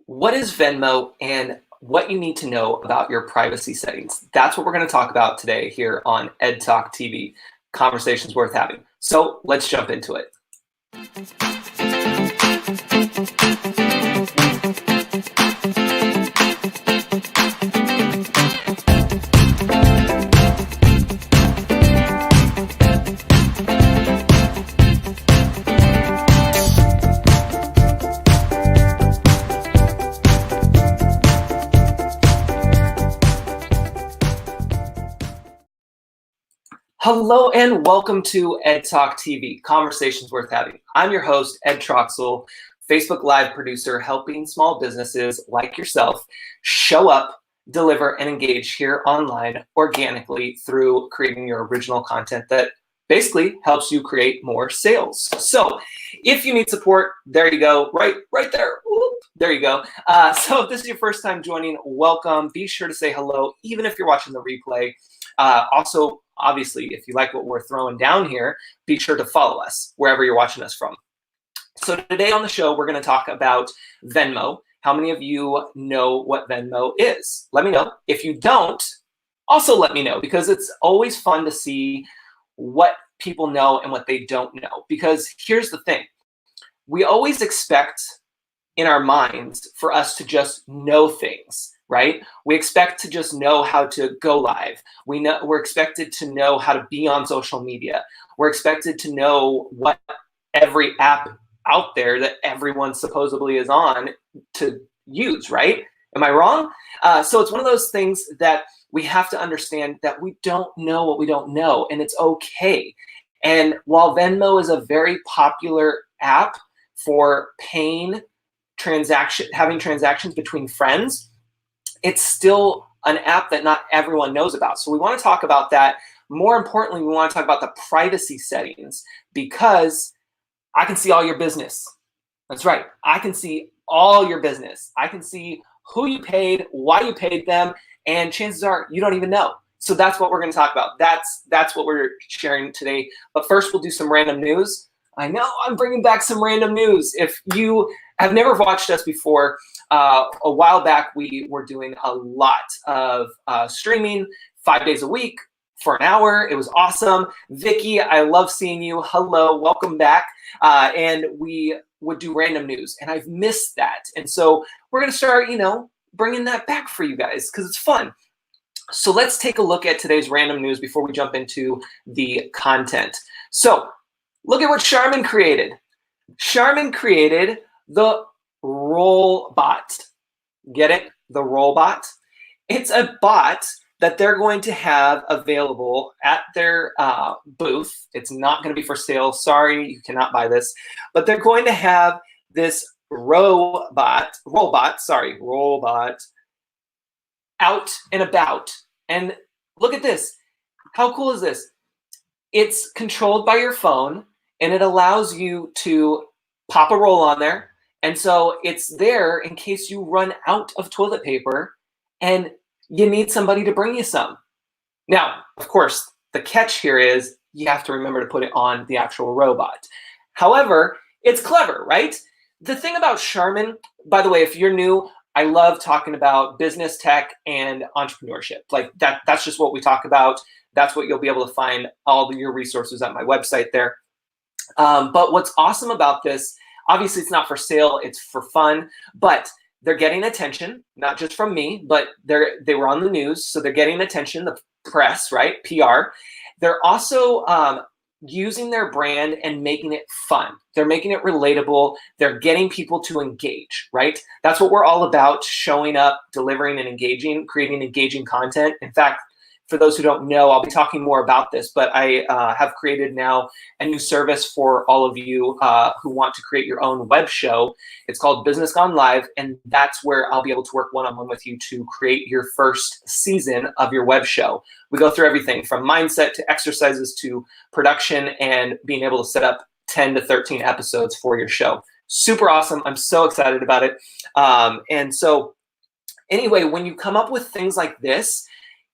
What is Venmo and what you need to know about your privacy settings? That's what we're going to talk about today here on Ed Talk TV. Conversations worth having. So let's jump into it. Hello and welcome to Ed Talk TV, Conversations Worth Having. I'm your host, Ed Troxel, Facebook Live producer, helping small businesses like yourself show up, deliver, and engage here online organically through creating your original content that basically helps you create more sales. So if you need support, there you go, right there. Whoop, there you go. So if this is your first time joining, welcome. Be sure to say hello, even if you're watching the replay. Also, obviously, if you like what we're throwing down here, be sure to follow us wherever you're watching us from. So today on the show, we're going to talk about Venmo. How many of you know what Venmo is? Let me know. If you don't, also let me know, because it's always fun to see what people know and what they don't know. Because here's the thing. We always expect in our minds for us to just know things. Right? We expect to just know how to go live. We're expected to know how to be on social media. We're expected to know what every app out there that everyone supposedly is on to use, right? Am I wrong? So it's one of those things that we have to understand that we don't know what we don't know, and it's okay. And while Venmo is a very popular app for having transactions between friends, it's still an app that not everyone knows about. So we want to talk about that. More importantly, we want to talk about the privacy settings, because I can see all your business. That's right. I can see all your business. I can see who you paid, why you paid them, and chances are you don't even know. So that's what we're going to talk about. That's what we're sharing today. But first, we'll do some random news. I know I'm bringing back some random news. If you have never watched us before, a while back, we were doing a lot of streaming 5 days a week for an hour. It was awesome. Vicky, I love seeing you. Hello, welcome back. And we would do random news, and I've missed that. And so we're going to start, bringing that back for you guys, because it's fun. So let's take a look at today's random news before we jump into the content. So look at what Charmin created. Charmin created the Roll Bot. Get it? The Roll Bot. It's a bot that they're going to have available at their booth. It's not going to be for sale. Sorry, you cannot buy this. But they're going to have this roll bot out and about. And look at this. How cool is this? It's controlled by your phone, and it allows you to pop a roll on there. And so it's there in case you run out of toilet paper and you need somebody to bring you some. Now, of course, the catch here is you have to remember to put it on the actual robot. However, it's clever, right? The thing about Charmin, by the way, if you're new, I love talking about business, tech, and entrepreneurship. Like that's just what we talk about. That's what you'll be able to find all your resources at my website there. But what's awesome about this, obviously it's not for sale, it's for fun, but they're getting attention, not just from me, but they were on the news, so they're getting attention, the press, right? PR. They're also using their brand and making it fun. They're making it relatable. They're getting people to engage, right? That's what we're all about, showing up, delivering, and engaging, creating engaging content. In fact, for those who don't know, I'll be talking more about this, but I have created now a new service for all of you who want to create your own web show. It's called Business Gone Live, and that's where I'll be able to work one-on-one with you to create your first season of your web show. We go through everything from mindset to exercises to production and being able to set up 10 to 13 episodes for your show. Super awesome. I'm so excited about it. And so anyway, when you come up with things like this,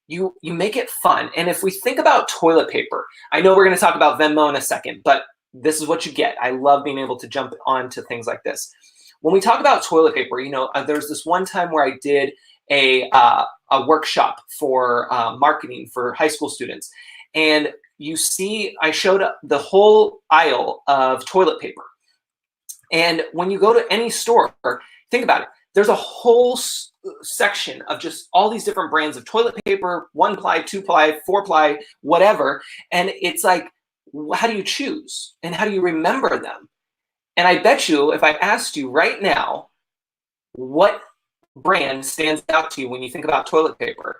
you make it fun. And if we think about toilet paper, I know we're going to talk about Venmo in a second, but this is what you get. I love being able to jump onto things like this. When we talk about toilet paper, there's this one time where I did a workshop for marketing for high school students, and I showed up the whole aisle of toilet paper. And when you go to any store, think about it. There's a whole section of just all these different brands of toilet paper, 1-ply, 2-ply, 4-ply, whatever. And it's like, how do you choose? And how do you remember them? And I bet you, if I asked you right now, what brand stands out to you when you think about toilet paper,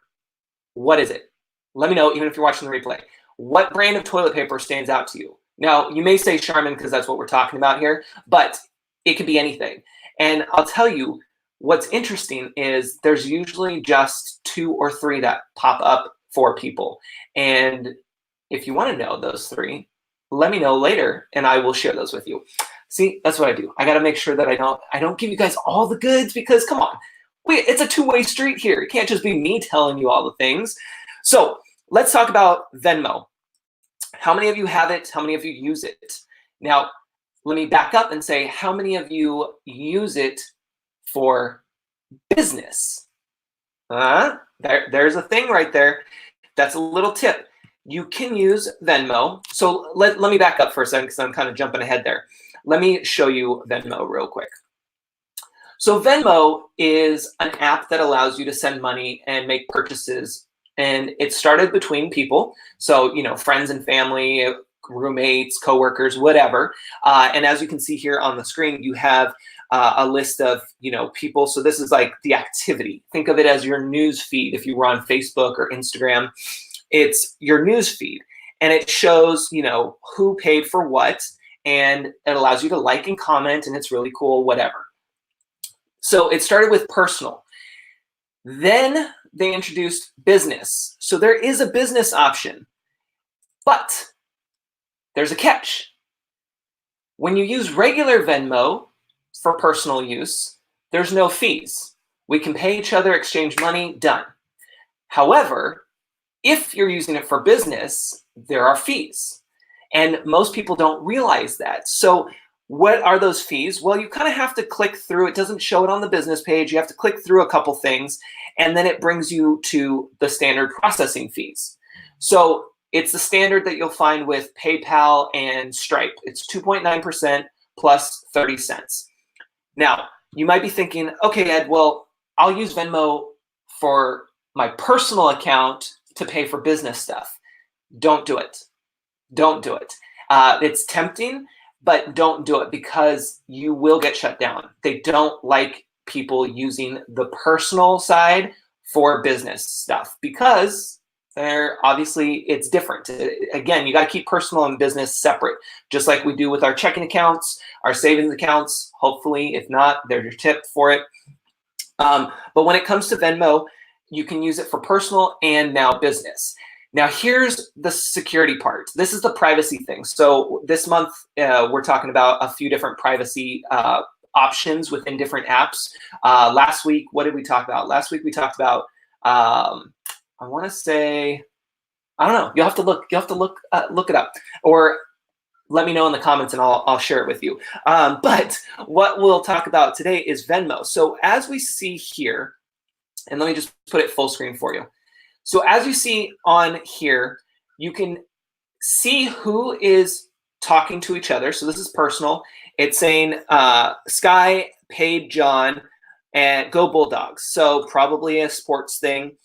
what is it? Let me know, even if you're watching the replay. What brand of toilet paper stands out to you? Now, you may say Charmin because that's what we're talking about here, but it could be anything. And I'll tell you, what's interesting is there's usually just 2 or 3 that pop up for people. And if you want to know those 3, let me know later and I will share those with you. See, that's what I do. I got to make sure that I don't give you guys all the goods, because come on, it's a two-way street here. It can't just be me telling you all the things. So let's talk about Venmo. How many of you have it? How many of you use it? Now, let me back up and say, how many of you use it for business? There's a thing right there. That's a little tip. You can use Venmo. So let me back up for a second because I'm kind of jumping ahead there. Let me show you Venmo real quick. So Venmo is an app that allows you to send money and make purchases. And it started between people. So, friends and family, roommates, coworkers, whatever. And as you can see here on the screen, you have a list of, people. So this is like the activity. Think of it as your news feed. If you were on Facebook or Instagram, it's your news feed. And it shows, who paid for what. And it allows you to like and comment, and it's really cool, whatever. So it started with personal. Then they introduced business. So there is a business option, but there's a catch. When you use regular Venmo for personal use, there's no fees. We can pay each other, exchange money, done. However, if you're using it for business, there are fees. And most people don't realize that. So what are those fees? Well, you kind of have to click through. It doesn't show it on the business page. You have to click through a couple things, and then it brings you to the standard processing fees. So it's the standard that you'll find with PayPal and Stripe. It's 2.9% plus 30 cents. Now, you might be thinking, okay, Ed, well, I'll use Venmo for my personal account to pay for business stuff. Don't do it. Don't do it. It's tempting, but don't do it because you will get shut down. They don't like people using the personal side for business stuff because it's different. Again, you got to keep personal and business separate, just like we do with our checking accounts, our savings accounts. Hopefully, if not, they're your tip for it. But when it comes to Venmo, you can use it for personal and now business. Now, here's the security part. This is the privacy thing. So this month, we're talking about a few different privacy options within different apps. Last week, what did we talk about? Last week, we talked about, I want to say, I don't know. You'll have to look. You have to look it up, or let me know in the comments, and I'll share it with you. But what we'll talk about today is Venmo. So as we see here, and let me just put it full screen for you. So as you see on here, you can see who is talking to each other. So this is personal. It's saying Sky paid John and go Bulldogs. So probably a sports thing.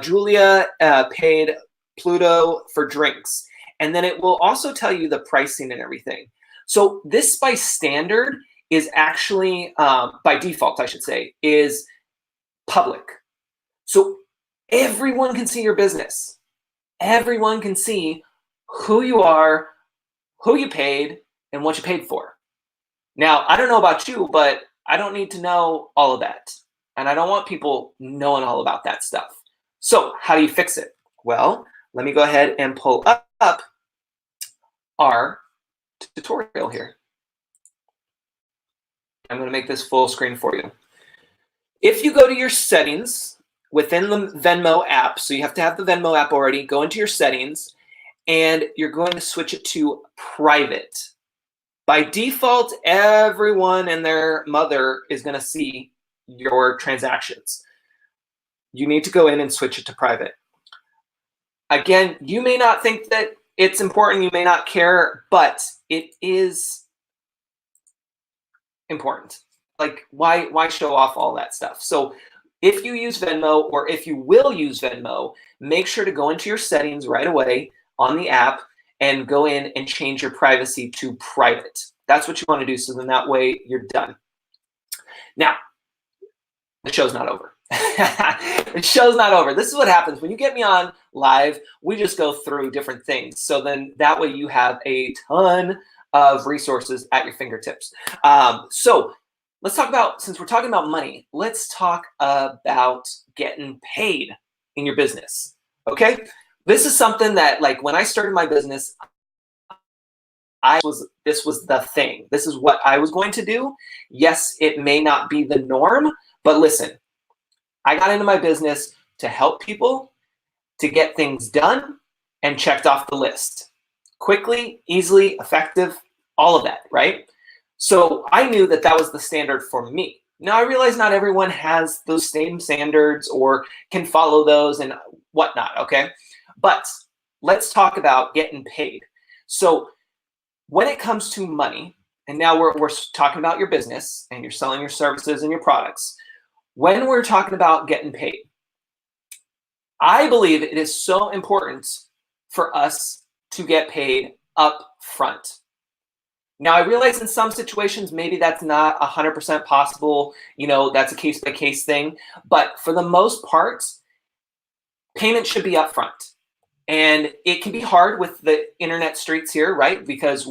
Julia paid Pluto for drinks. And then it will also tell you the pricing and everything. So this by standard is actually, by default, I should say, is public. So everyone can see your business. Everyone can see who you are, who you paid, and what you paid for. Now, I don't know about you, but I don't need to know all of that. And I don't want people knowing all about that stuff. So how do you fix it? Well, let me go ahead and pull up our tutorial here. I'm going to make this full screen for you. If you go to your settings within the Venmo app, so you have to have the Venmo app already, go into your settings, and you're going to switch it to private. By default, everyone and their mother is going to see your transactions. You need to go in and switch it to private. Again, you may not think that it's important, you may not care, but it is important. Like, why show off all that stuff? So if you use Venmo, or if you will use Venmo, make sure to go into your settings right away on the app and go in and change your privacy to private. That's what you want to do, so then that way you're done. Now, the show's not over. The show's not over. This is what happens when you get me on live. We just go through different things. So then that way you have a ton of resources at your fingertips. So let's talk about, since we're talking about money, let's talk about getting paid in your business. Okay. This is something that, like, when I started my business, this was the thing. This is what I was going to do. Yes, it may not be the norm, but listen, I got into my business to help people, to get things done and checked off the list. Quickly, easily, effective, all of that, right? So I knew that that was the standard for me. Now, I realize not everyone has those same standards or can follow those and whatnot, okay? But let's talk about getting paid. So when it comes to money, and now we're talking about your business and you're selling your services and your products, when we're talking about getting paid, I believe it is so important for us to get paid up front. Now, I realize in some situations, maybe that's not 100% possible. You know, that's a case-by-case thing. But for the most part, payment should be upfront. And it can be hard with the internet streets here, right? Because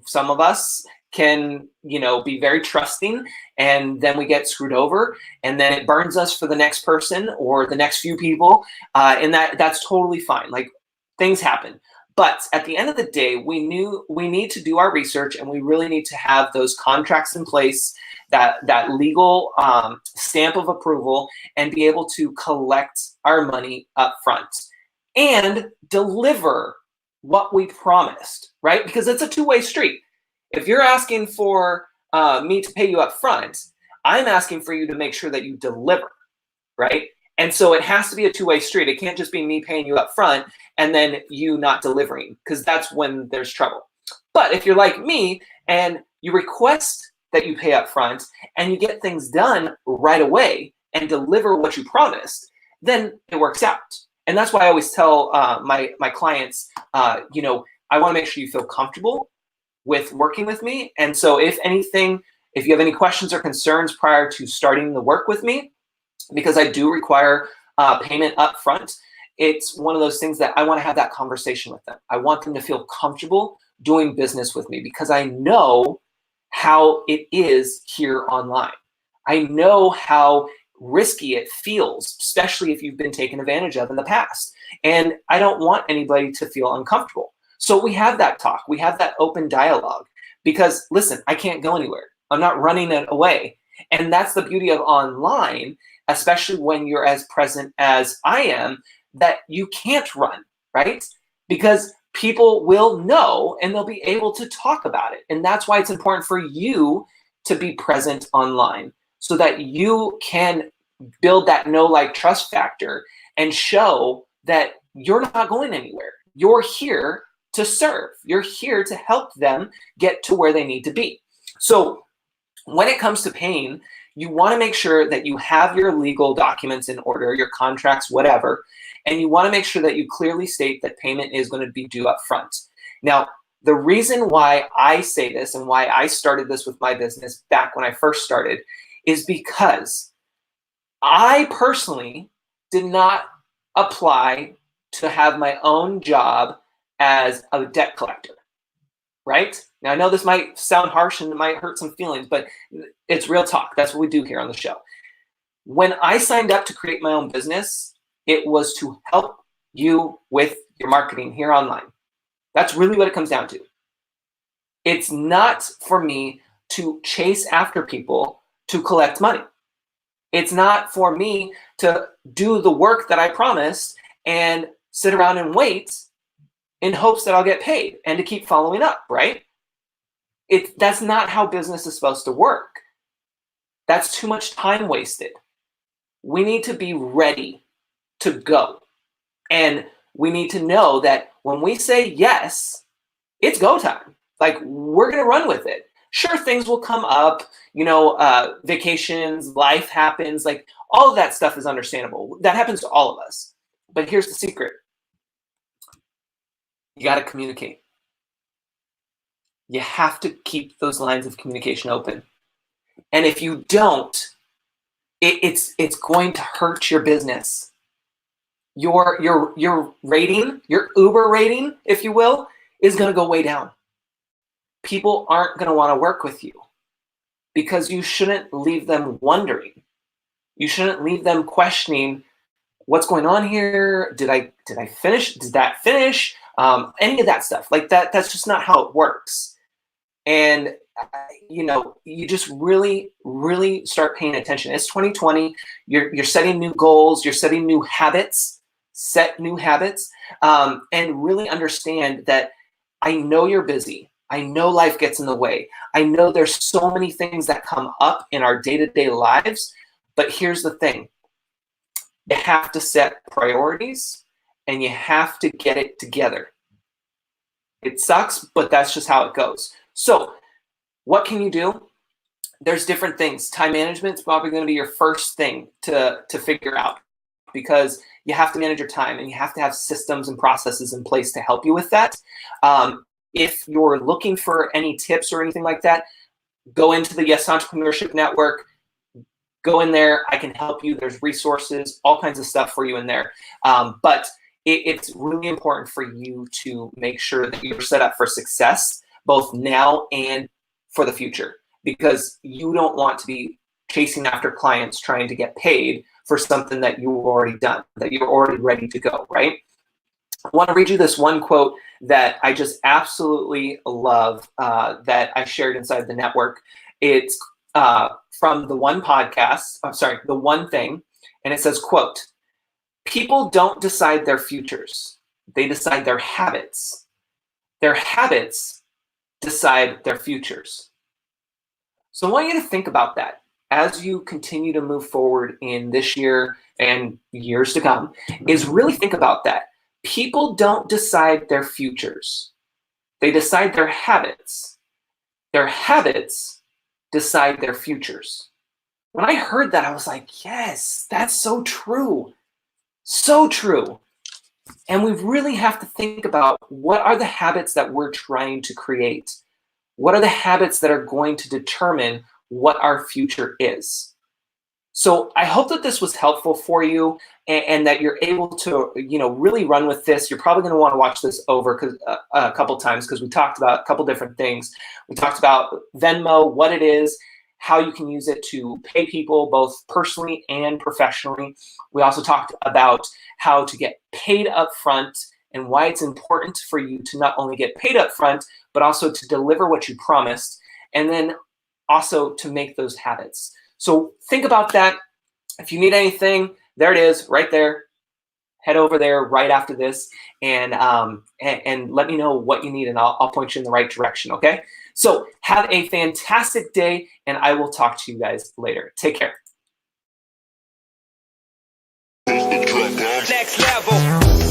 some of us can, you know, be very trusting, and then we get screwed over, and then it burns us for the next person or the next few people. And that's totally fine. Like, things happen. But at the end of the day, we need to do our research, and we really need to have those contracts in place, that legal stamp of approval, and be able to collect our money up front and deliver what we promised, right? Because it's a two-way street. If you're asking for me to pay you up front, I'm asking for you to make sure that you deliver, right? And so it has to be a two-way street. It can't just be me paying you up front and then you not delivering, because that's when there's trouble. But if you're like me and you request that you pay up front and you get things done right away and deliver what you promised, then it works out. And that's why I always tell my clients, you know, I want to make sure you feel comfortable with working with me. And so if anything, if you have any questions or concerns prior to starting the work with me, because I do require payment up front, it's one of those things that I want to have that conversation with them. I want them to feel comfortable doing business with me because I know how it is here online. I know how risky it feels, especially if you've been taken advantage of in the past. And I don't want anybody to feel uncomfortable. So we have that talk. We have that open dialogue because, listen, I can't go anywhere. I'm not running it away. And that's the beauty of online, especially when you're as present as I am, that you can't run, right? Because people will know and they'll be able to talk about it. And that's why it's important for you to be present online so that you can build that know, like, trust factor and show that you're not going anywhere. You're here to serve. You're here to help them get to where they need to be. So when it comes to paying, you want to make sure that you have your legal documents in order, your contracts, whatever, and you want to make sure that you clearly state that payment is going to be due up front. Now, the reason why I say this and why I started this with my business back when I first started is because I personally did not apply to have my own job as a debt collector, right? Now, I know this might sound harsh and it might hurt some feelings, but it's real talk. That's what we do here on the show. When I signed up to create my own business, it was to help you with your marketing here online. That's really what it comes down to. It's not for me to chase after people to collect money. It's not for me to do the work that I promised and sit around and wait in hopes that I'll get paid and to keep following up, right? That's not how business is supposed to work. That's too much time wasted. We need to be ready to go. And we need to know that when we say yes, it's go time. Like, we're going to run with it. Sure, things will come up, vacations, life happens, like all of that stuff is understandable. That happens to all of us. But here's the secret. You got to communicate. You have to keep those lines of communication open. And if you don't, it's going to hurt your business. Your rating, your Uber rating, if you will, is going to go way down. People aren't going to want to work with you because you shouldn't leave them wondering. You shouldn't leave them questioning what's going on here. Did I finish? Did that finish? Any of that stuff like that. That's just not how it works. And you just really, really start paying attention. It's 2020. You're setting new goals. You're setting new habits. Set new habits, and really understand that I know you're busy. I know life gets in the way. I know there's so many things that come up in our day-to-day lives, but here's the thing. You have to set priorities and you have to get it together. It sucks, but that's just how it goes. So what can you do? There's different things. Time management is probably going to be your first thing to figure out, because you have to manage your time and you have to have systems and processes in place to help you with that. If you're looking for any tips or anything like that, go into the Yes Entrepreneurship Network. Go in there. I can help you. There's resources, all kinds of stuff for you in there. But it's really important for you to make sure that you're set up for success, both now and for the future, because you don't want to be chasing after clients trying to get paid for something that you've already done, that you're already ready to go, right? I want to read you this one quote that I just absolutely love, that I shared inside the network. It's from the One podcast, The One Thing, and it says, quote, "People don't decide their futures. They decide their habits. Their habits decide their futures." So I want you to think about that as you continue to move forward in this year and years to come, is really think about that. People don't decide their futures. They decide their habits. Their habits decide their futures. When I heard that, I was like, yes, that's so true. So true. And we really have to think about, what are the habits that we're trying to create? What are the habits that are going to determine what our future is? So I hope that this was helpful for you, and that you're able to, really run with this. You're probably going to want to watch this over a couple times, because we talked about a couple different things. We talked about Venmo, what it is, how you can use it to pay people both personally and professionally. We also talked about how to get paid up front and why it's important for you to not only get paid up front, but also to deliver what you promised, and then also to make those habits. So think about that. If you need anything, there it is right there. Head over there right after this, and let me know what you need, and I'll point you in the right direction, okay? So have a fantastic day, and I will talk to you guys later. Take care. Next level.